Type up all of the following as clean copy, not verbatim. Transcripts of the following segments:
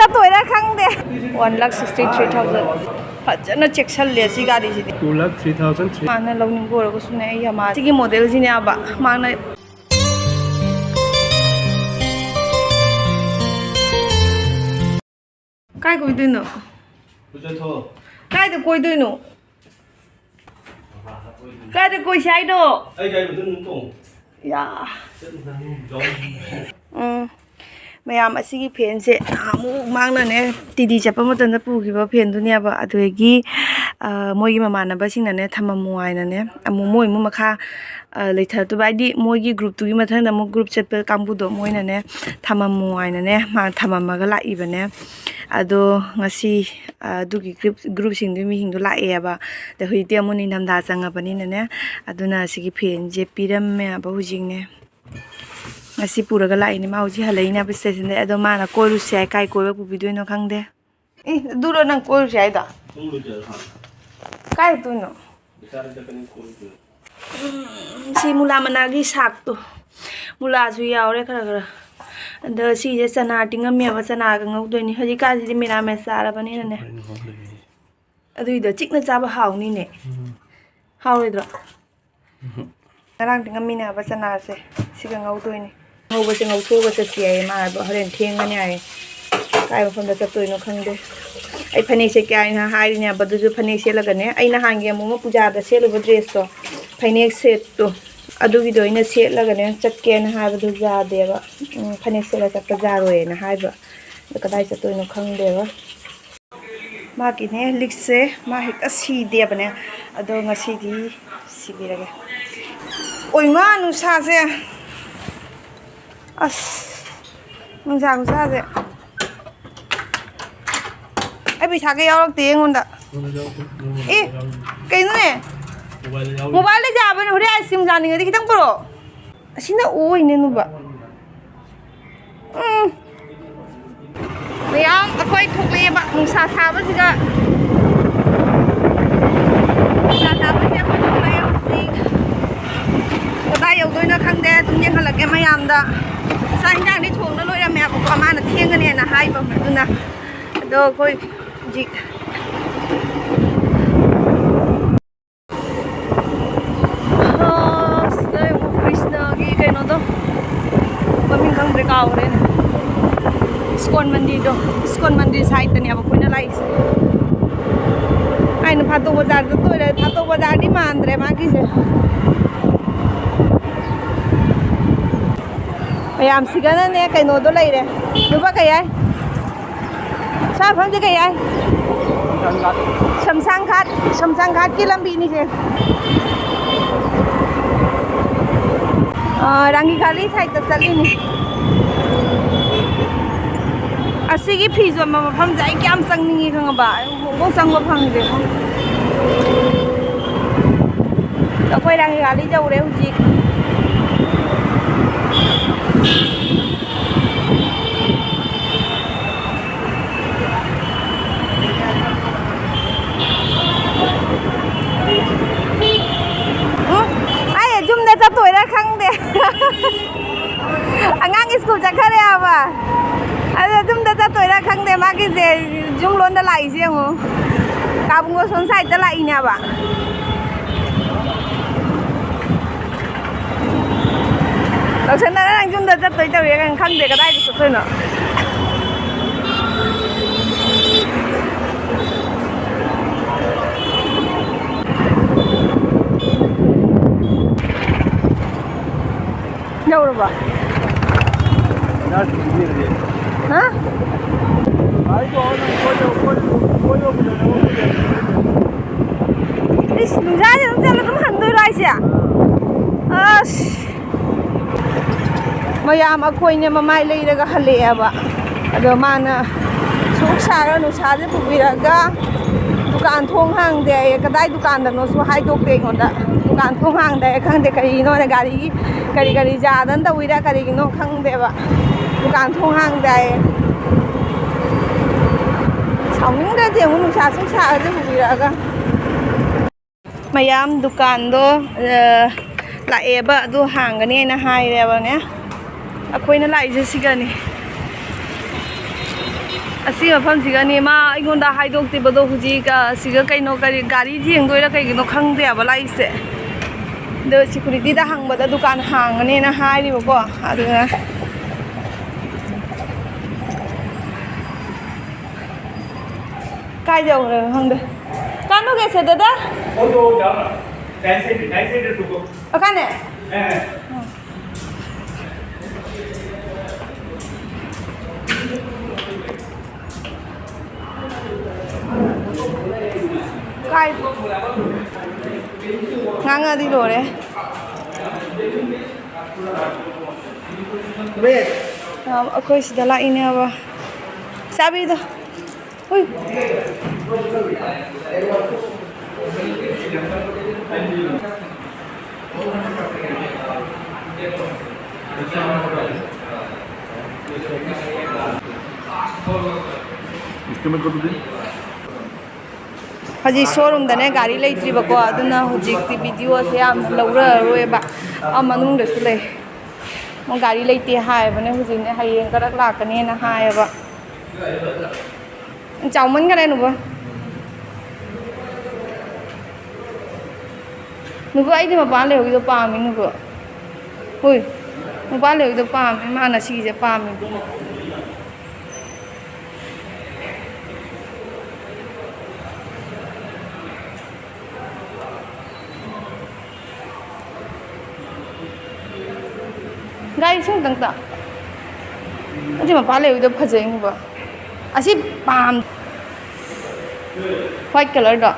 ꯆꯠꯇꯣꯏꯔꯥ ꯈꯪꯗꯦ 1,63,000 ꯐꯖꯅ ꯆꯦꯛꯁꯜꯂꯦ ꯁꯤ ꯒꯥꯔꯤꯁꯤꯗꯤ 2,03,000 ꯃꯥꯅ ꯂꯧꯅꯤꯡꯕ ꯑꯣꯏꯔꯒꯁꯨꯅꯦ ꯑꯩ ꯌꯥꯝ ꯁꯤꯒꯤ ꯃꯣꯗꯦꯜꯁꯤꯅꯦꯕ ꯃꯥꯅ ꯀꯥꯏ ꯀꯣꯏꯗꯣꯏꯅꯣ ꯀꯥꯏꯗ ꯀꯣꯏꯗꯣꯏꯅꯣ ꯀꯥꯏꯗ ꯀꯣꯏꯁꯦ ꯍꯥꯏꯅꯣ ꯑꯩ ꯒꯥꯔꯤ ꯃꯊꯪ ꯇꯣꯡ ꯌꯥ ꯃꯌꯥꯝ ꯑꯁꯤꯒꯤ ꯐꯦꯟꯁꯦ ꯑꯃꯨꯛ ꯃꯥꯡꯅꯅꯦ ꯇꯤꯗꯤ ꯆꯠꯄ ꯃꯇꯝꯗ ꯄꯨꯈꯤꯕ ꯐꯦꯟꯗꯨꯅꯦꯕ ꯑꯗꯨꯗꯒꯤ ꯃꯣꯏꯒꯤ ꯃꯃꯥꯟꯅꯕꯁꯤꯡꯅꯅꯦ ꯊꯝꯃꯝꯃꯨ ꯍꯥꯏꯅꯅꯦ ꯑꯃꯨꯛ ꯃꯣꯏ ꯑꯃꯨꯛ ꯃꯈꯥ ꯂꯩꯊꯔꯛꯇꯣꯏꯕ ꯍꯥꯏꯗꯤ ꯃꯣꯏꯒꯤ ꯒ꯭ꯔꯨꯞꯇꯨꯒꯤ ꯃꯊꯪꯗ ꯑꯃꯨꯛ ꯒ꯭ꯔꯨꯞ ꯆꯠꯄ ꯀꯥꯡꯕꯨꯗꯣ ꯃꯣꯏꯅꯅꯦ ꯊꯝꯃꯝꯃꯨ ꯍꯥꯏꯅꯅꯦ ꯃꯥ ꯊꯝꯃꯝꯃꯒ ꯂꯥꯛꯏꯕꯅꯦ ꯑꯗꯣ ꯉꯁꯤ ꯑꯗꯨꯒꯤ ꯒ꯭ꯔꯨꯞꯁꯤꯡꯗꯨꯒꯤ ꯃꯤꯁꯤꯡꯗꯣ ꯂꯥꯛꯑꯦꯕ ꯑꯗ ꯍꯧꯖꯤꯛꯇꯤ ꯑꯃꯨꯛ ꯅꯤꯡꯊꯝꯊꯥ ꯆꯪꯉꯕꯅꯤꯅꯅꯦ ꯑꯗꯨꯅ ꯁꯤꯒꯤ ꯐꯦꯟꯁꯦ ꯄꯤꯔꯝꯃꯦꯕ ꯍꯧꯖꯤꯛꯅꯦ ngasi puraga la ini mau ji halai na station de ado mana koiru sai kai koiba pubido no khangde duro nang koiru sai da kai tu no si mula managi sak tu mula su yaure khara khara anda si je chana tingam me ba chana ga ngau do ni haji ka ji mera me sara bani ne adu ida chikna cha ba haw ni ne haw ri dro narang tingam mi na ba chana se siga ngau do ni ngau ba ngau so ba se ai ma ba horen theng ani ai kai ba phon da cha toi no khangde ai phane se kya na hai ri ne ba du ju phane se la ga ne ai na hang ge mo ma puja da se lu ba dress to phane set to adu gi do ina se la ga ne chat ke na ha ba du ja de ba phane se la cha ta ja ro na hai ba da ka dai cha toi no khangde ba ma ki ne lik se ma hek a si de ba ne ado ngasi di si bi ra ge oi ma nu sa se as nung sa ku sa se ai bi sa ge yaw te ngon da e kai no ne mobile le ja ba ne hore ice cream ja ni ngi kitang pro asina oi ne nu ba mayam akoi thok le ba nung sa sa ba siga sa sa ba se ko thok le si kada yaw doi na khang de tum ne khala ke mayam da sa hinjang ni thong na loi ra me ba ko ma na theng ne na hai ba du na do koi ji Skon mandir side tani aba koina lai ai na phato bazar to toile phato bazar di mandre ma ki se ayam sigana ne kaino do lai re nuba kai ai sa phang je kai ai samsang khat ki lambi ni je rangi gali side ta chali ni asigi phizo ma pham jai kyam changningi khang ba go changba phang de ta koi rang gali jau re huji ai jum da cha toi ra khang de angang school cha khare aba ada jum da cha toi ra khang de ma ki je jum lon da lai je ngo ka bung go son side da lai nya ba law chen da nang jum da cha toi ta ye khang de ka dai su toi no đâu rồi bà hả đi xuống ra thì nó cũng hẳn tôi lại chứ à mayam akhoi ne mamai lei raga hale aba ado mana suk sara nu sa je pubiraga dukan thong hang de kadai dukan da no su hai dok de ngonda dukan thong hang de khang de kai no na gari ja dan da wira kari no khang de ba dukan thong hang de sawning da je nu sa suk sa je pubiraga mayam dukan do la eba du hang ga ne na hai re ba ne akhoi na lai je sigani Asi mafamsigani ma igonda haidoktibodo hujik siga kaino kari gari jengdoira kaigino khangde aba laise the security da hangbada dukan hangane na hairibo ko aduna kai jawre hangde kanu ge se dada Odo jawa. Nine side to go. akane kai nganga di lore akhoi sida la ine aba sabi da oi Istimewa kau tu? Haji showroom dane gari leitri bako aduna hojik ti video se am laura roe ba amanung de sule mo gari leiti hai bane hojik ne hayeng karak lakane na hai ba chawman ka nu ba nu ba ai de ma pa le ho do pa mi nu ba hoi ma pa le ho do pa mi ma na si je pa mi gai sung tang ta ati ma pa le udo phajeng ba asi pam white color da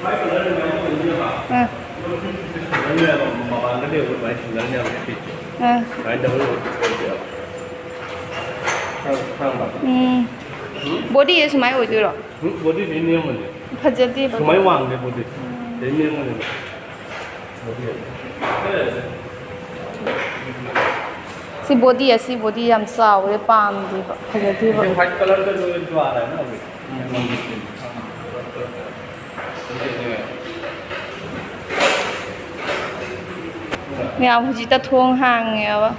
White color ni macam ni apa? Ni apa? Mama angkat dia buat white color ni apa? White double dia. Kang apa? body is mai oi ro Body ni yang mana? phajati ba Semai wang dia body. Ini yang mana? Body. si body yam saw le pam di ba phajati ba White color का जो आ रहा है ना अभी mèo huji ta thong hang nghe ba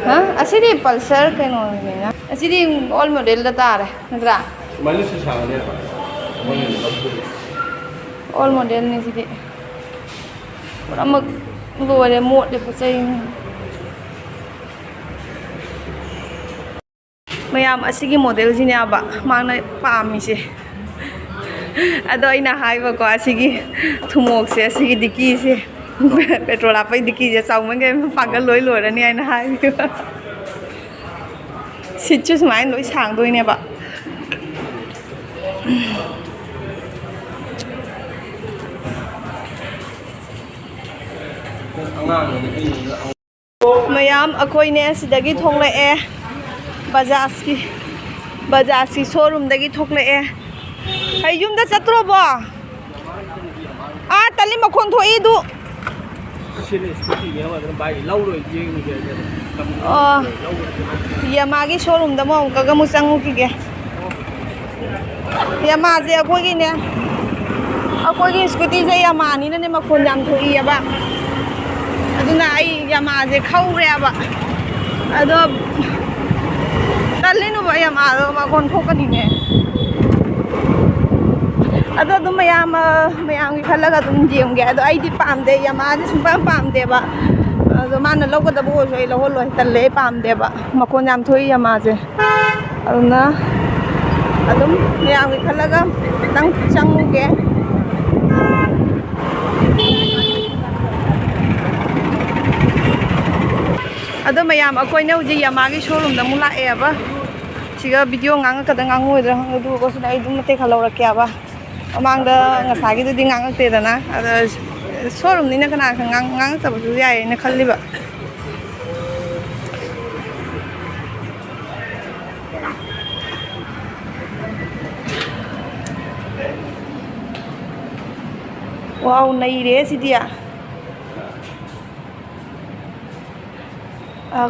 ha asidi pulsar kaino ni na asidi all model da ta re nagra Mana sih sangat ni? all model ni sidi ramak lore mo de pachai mayam asigi model sini aba mangna pami se ado ina haiba ko asigi thumok se asigi diki se petrol apai diki je chawman ge pagal loi loi ra ni aina hai sichu smai loi sang doi ne ba mayam akoi ne sidagi thongle e Bajaj ki showroom dagi thokle e hay yum da chatro bo a tali makhon thoi du Yama ki showroom da mo ka ga mu changu ki ge Yama je akoi gi ne akoi gi scooty je Yama ni ne makhon jam thoi ba aduna ai Yama je khaure ba ado Talino ba Yama do makhon thokani ne ado dum mayam gi khalaga dum jiem ge ado ai di pam de Yama je sum pam de ba ado man lo ko da bo so lo ho lo talle pam de ba makhon jam thoi Yama je aduna adum mayam gi khalaga tang changu ge ado mayam akoi ne uji Yama gi showroom da mula e ba siga video ngang ka da ngang ngoi da du ko su dai dum te khalo ra kya ba amang da ngasagi du ding ngang te da na ada showroom ni na kana ngang ta ba ju yai na khalli ba wow nai re si dia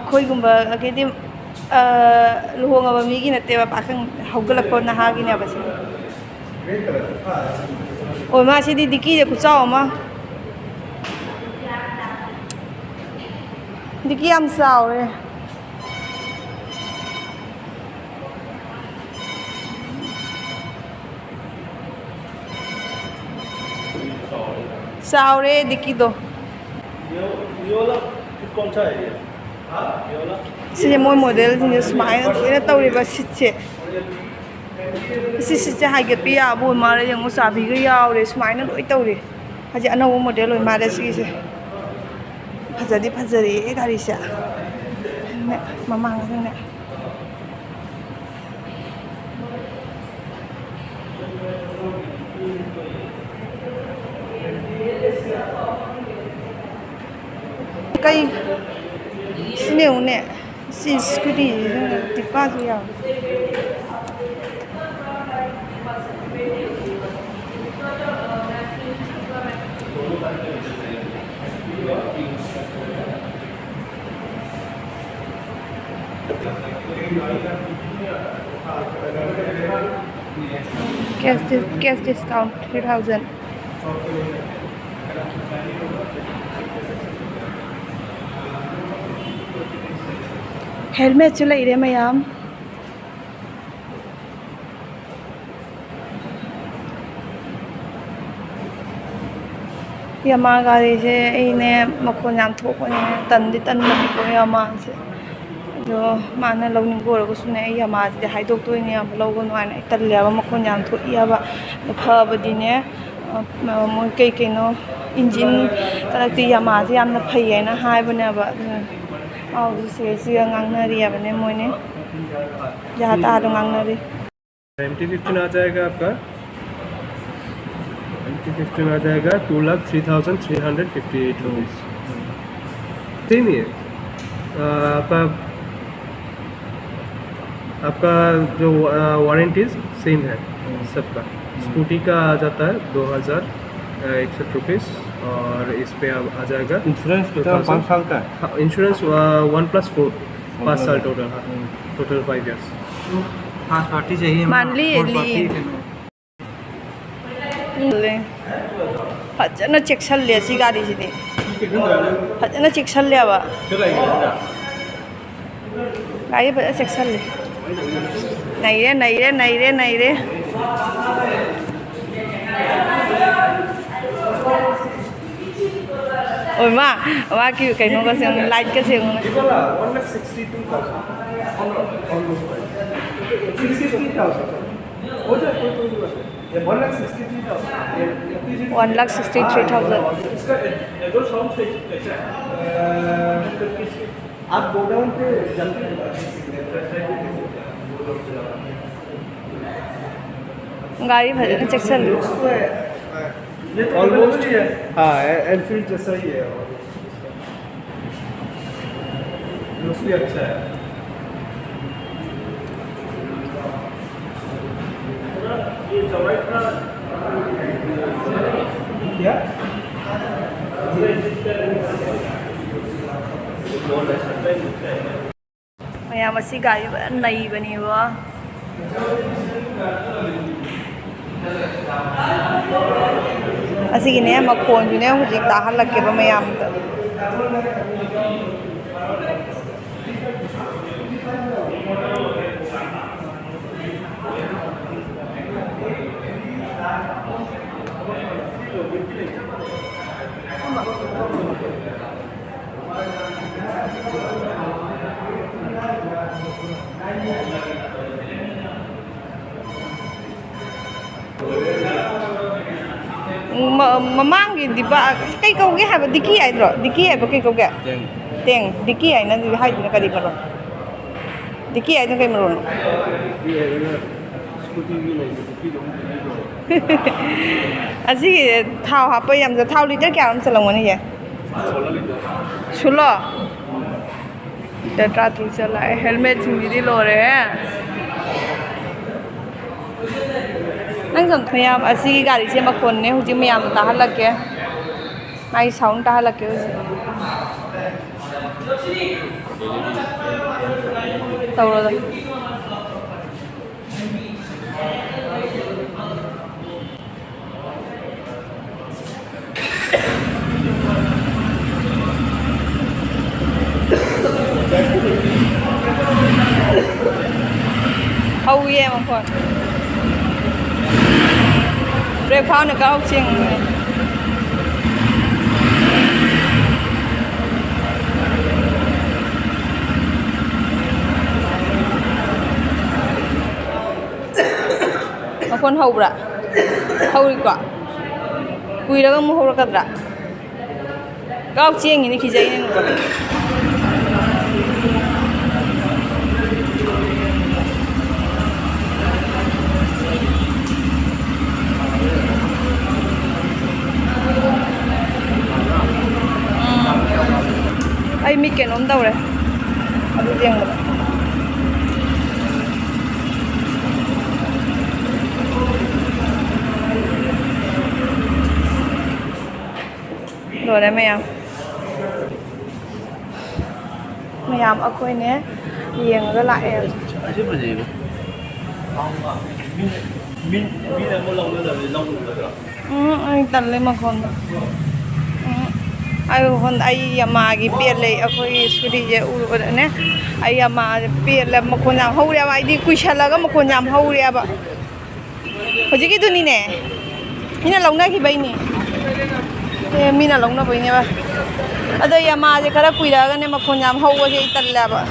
khoi gumba agedi luhonga ba mi gi na te ba pakang haugalak ko na ha gi na ba si oi ma si di diki je ku chaw ma diki am saw re Chaware दिक्कीदो ये वाला कौन सा है ये? ये वाला से मोय मॉडल जिने स्माइल थोइना तौरिबा सिटसे सिटसे हाइगेटपि याबो मारे यंगो चाबिगा यावरे स्माइल लोय तौरे हाजे अनौ मॉडल लोय मारे सिसे फजदी फजरी गाड़ी से ने ममांग ने कई सिनेउने सी स्कूटी टिपा जुया cash discount 3000 helmet chu lai re mayam yama gari se ine makhon yam thokone tan di tan ma ko yama se do mana lawning go ro su ne yama de haidok to ne yam law go no ai tan le ba makhon yam tho iya ba pha ba di ne mo kai kai no engine kalakti yama se yam na phai ai na hai ba ne ba au se se ngang na ri ba ne mo ne ja ta do ngang na ri MT15 आ जाएगा आपका MT15 आ जाएगा 2,03,358 rupees same ही है आपका जो warranties same है सबका scooty का आ जाता है 2,061 रुपीज़ और इस पे अब आ जाएगा इंश्योरेंस कितना 5 साल का है? हाँ इंश्योरेंस 1+4 5 साल टोटल हाँ टोटल 5 years 5 पार्टी चाहिए मानली ले फजना चेक्शन ले सी गाड़ी सिदे फजना चेक्शन ले बा गाड़ी फजना चेक्शन ले नहीं रे ओय मा की कइनो का से लाइट का से 1,63,000 आप गोडाउन पे जल्दी गाड़ी भजन चेक्शन ऑलमोस्ट ही है हाँ एनफील्ड जैसा ही है मोस्टली अच्छा है क्या मैम असी गाड़ी नई बनी हुआ असीगिने मखोंजुने हुजिक ताहलक्केबा मयामदा ममांगी दिबा कई कौगे है दिकी आइद्रो दिकी है कई कौगे तेंग दिकी है ना हाइदिना करी मरो दिकी है कई मरो असी थाव हाप याम थाव लीटर क्या हम चलंगोनी है 16 लीटर चला हेलमेट सिंगी लोरे नंग मैम असी गाड़ी से मखोने हुजी ma'am ताहलके my sound ताहलके तौरो hâu ye mà còn break pháo nữa cao chừng Makon haubra. Hauriko. Kuiraga mu haurakadra. Kau chieng ini kijai ni nuko. Ay mi ke nom daw re. Adu jeng ba. Rồi Myam akhoi ne yeng ga lại em. Chứ mà gì Min là một lâu nữa rồi lâu rồi. Anh tận lên mà con. Ai con ai mà cái bia lấy akhoi suri je u ne. Ai mà bia là mà con nham hau ria ai đi quy sa la ga mà con nham hau ria ba. Hoji ki duni ne. Ina long na ki bai ni. Mina long na bai ne ba. Ado ya ma je khara kuira ga ne ma khon yam hau je ital la ba.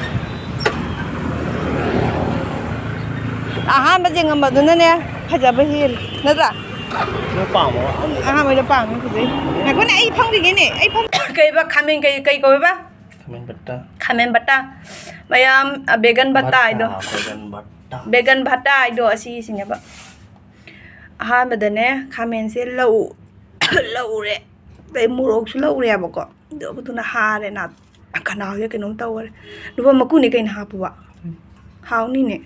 Aha ba je ngam ba dun ne phaja ba hil na ra. Nó bảo mà Aha ba je pang ni ku ne ko ne ai phang di ne ai phang kai ba khamen kai ko ba khamen batta Myam began batta ido began batta ido asi sine ba. Aha ba de ne khamen se lau lau re Tại murok su lau re ba ko do bu na ha re na kana ye ke nom taw re do ba maku ni kai na ha pu ba haw ni ne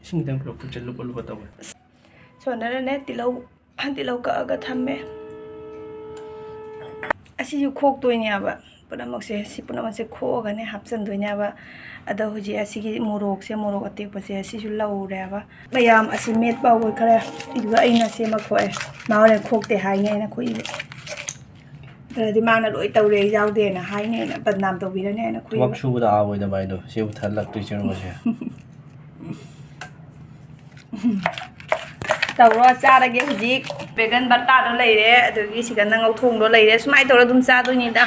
Sinh đang lục chân lục tao so na ne ti lau ka ga thamme asi ju khok toi nya ba puna mak se si puna mak se kho ga ne hap chan doi nya ba ada hoji asi gi morok atek pa se asi ju lau re ba Myam asi met ba wo khara idu ga aina se ma khoi ma re khok te hai nge na khoi di mang na loi tau re jau de na hai ne na badnam to bi ra ne na khoi Vak su da awai da bai do siu thal lak tu chen mo se tàu ro cha ra ge hoji began batta do lai re adu gi sigan na ngau thong do lai re smai to ra dum cha do ni da